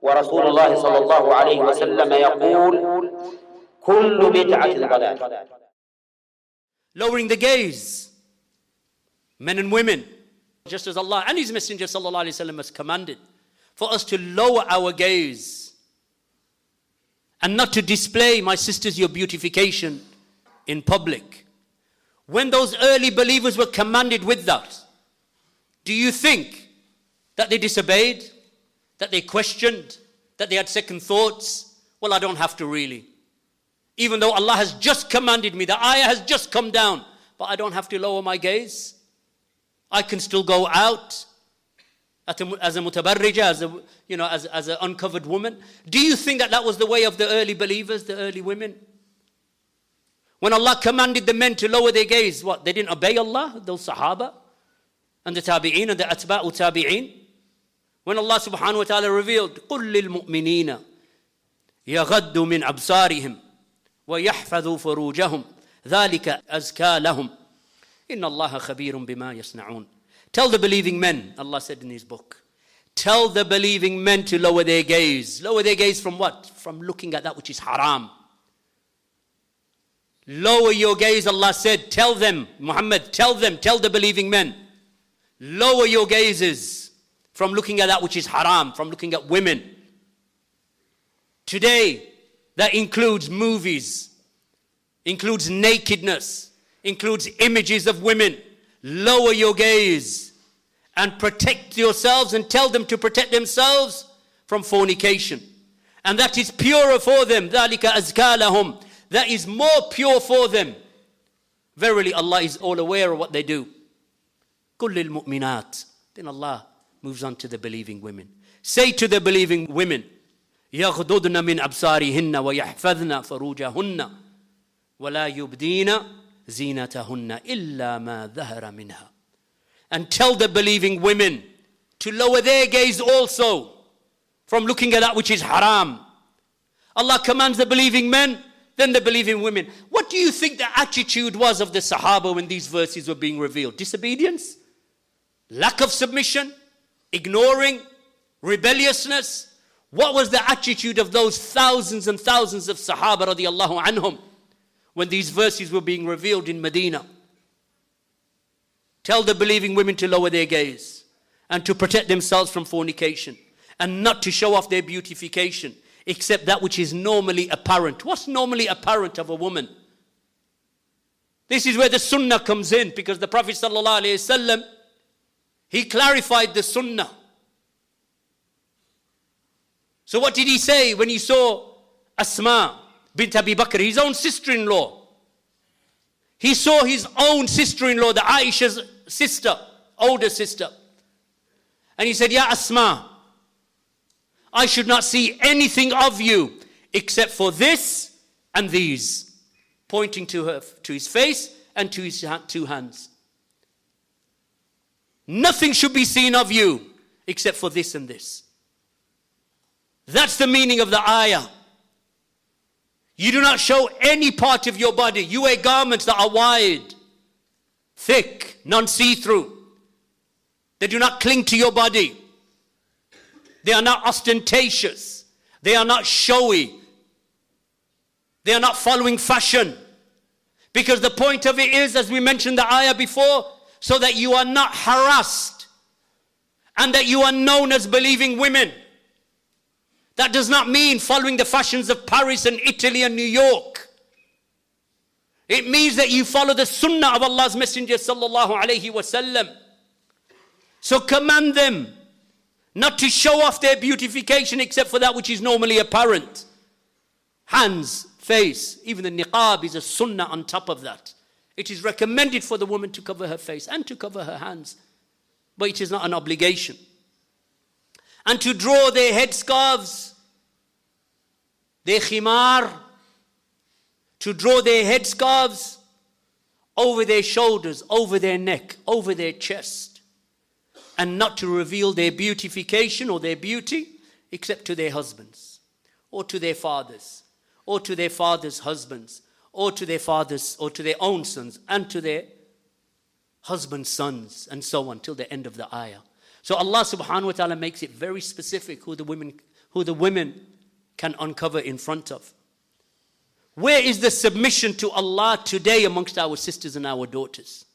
ورسول الله صلى الله عليه وسلم يقول كل بدعة ضلالة. Lowering the gaze, men and women, just as Allah and His Messenger sallallahu alaihi wasallam has commanded for us to lower our gaze and not to display, my sisters, your beautification in public. When those early believers were commanded with that, do you think that they disobeyed, that they questioned, that they had second thoughts? Well, I don't have to really. Even though Allah has just commanded me, the ayah has just come down, but I don't have to lower my gaze. I can still go out as a mutabarrija, as an uncovered woman. Do you think that that was the way of the early believers, the early women? When Allah commanded the men to lower their gaze, what? They didn't obey Allah, those Sahaba and the Tabi'een and the Atba'u Tabi'een? When Allah subhanahu wa ta'ala revealed, قُلْ لِلْمُؤْمِنِينَ يَغَدُّ مِنْ أَبْصَارِهِمْ وَيَحْفَظُوا فُرُوجَهُمْ ذَلِكَ أَزْكَى لَهُمْ إِنَّ اللَّهَ خَبِيرٌ بِمَا يَصْنَعُونَ. Tell the believing men, Allah said in His book, tell the believing men to lower their gaze. Lower their gaze from what? From looking at that which is haram. Lower your gaze, Allah said. Tell them, Muhammad, tell the believing men. Lower your gazes from looking at that which is haram, from looking at women. Today, that includes movies, includes nakedness, includes images of women. Lower your gaze and protect yourselves, and tell them to protect themselves from fornication. And that is purer for them. ذَلِكَ أَزْكَى لَهُمْ. That is more pure for them. Verily, Allah is all aware of what they do. كُلِّ الْمُؤْمِنَاتِ. Then Allah moves on to the believing women. Say to the believing women, يَغْضُضْنَ مِنْ أَبْصَارِهِنَّ وَيَحْفَظْنَ فَرُوجَهُنَّ وَلَا يُبْدِينَ زِينَتَهُنَّ إِلَّا مَا ظَهَرَ مِنْهَا. And tell the believing women to lower their gaze also from looking at that which is haram. Allah commands the believing men, then the believing women. What do you think the attitude was of the Sahaba when these verses were being revealed? Disobedience? Lack of submission? Ignoring? Rebelliousness? What was the attitude of those thousands and thousands of Sahaba radiallahu anhum when these verses were being revealed in Medina? Tell the believing women to lower their gaze and to protect themselves from fornication and not to show off their beautification except that which is normally apparent. What's normally apparent of a woman? This is where the sunnah comes in, because the Prophet ﷺ, he clarified the sunnah. So what did he say when he saw Asma bint Abi Bakr, his own sister-in-law? He saw his own sister-in-law, the Aisha's sister, older sister. And he said, Ya Asma, I should not see anything of you except for this and these, pointing to his face and to his two hands. Nothing should be seen of you except for this and this. That's the meaning of the ayah. You do not show any part of your body. You wear garments that are wide, thick, non-see-through. They do not cling to your body. They are not ostentatious. They are not showy. They are not following fashion. Because the point of it is, as we mentioned the ayah before, so that you are not harassed and that you are known as believing women. That does not mean following the fashions of Paris and Italy and New York. It means that you follow the sunnah of Allah's Messenger sallallahu alayhi wasallam. So command them not to show off their beautification except for that which is normally apparent. Hands, face, even the niqab is a sunnah on top of that. It is recommended for the woman to cover her face and to cover her hands, but it is not an obligation. And to draw their headscarves, their khimar, to draw their headscarves over their shoulders, over their neck, over their chest, and not to reveal their beautification or their beauty except to their husbands, or to their fathers, or to their fathers' husbands, or to their fathers, or to their own sons, and to their husbands' sons, and so on, till the end of the ayah. So Allah subhanahu wa ta'ala makes it very specific who who the women can uncover in front of. Where is the submission to Allah today amongst our sisters and our daughters?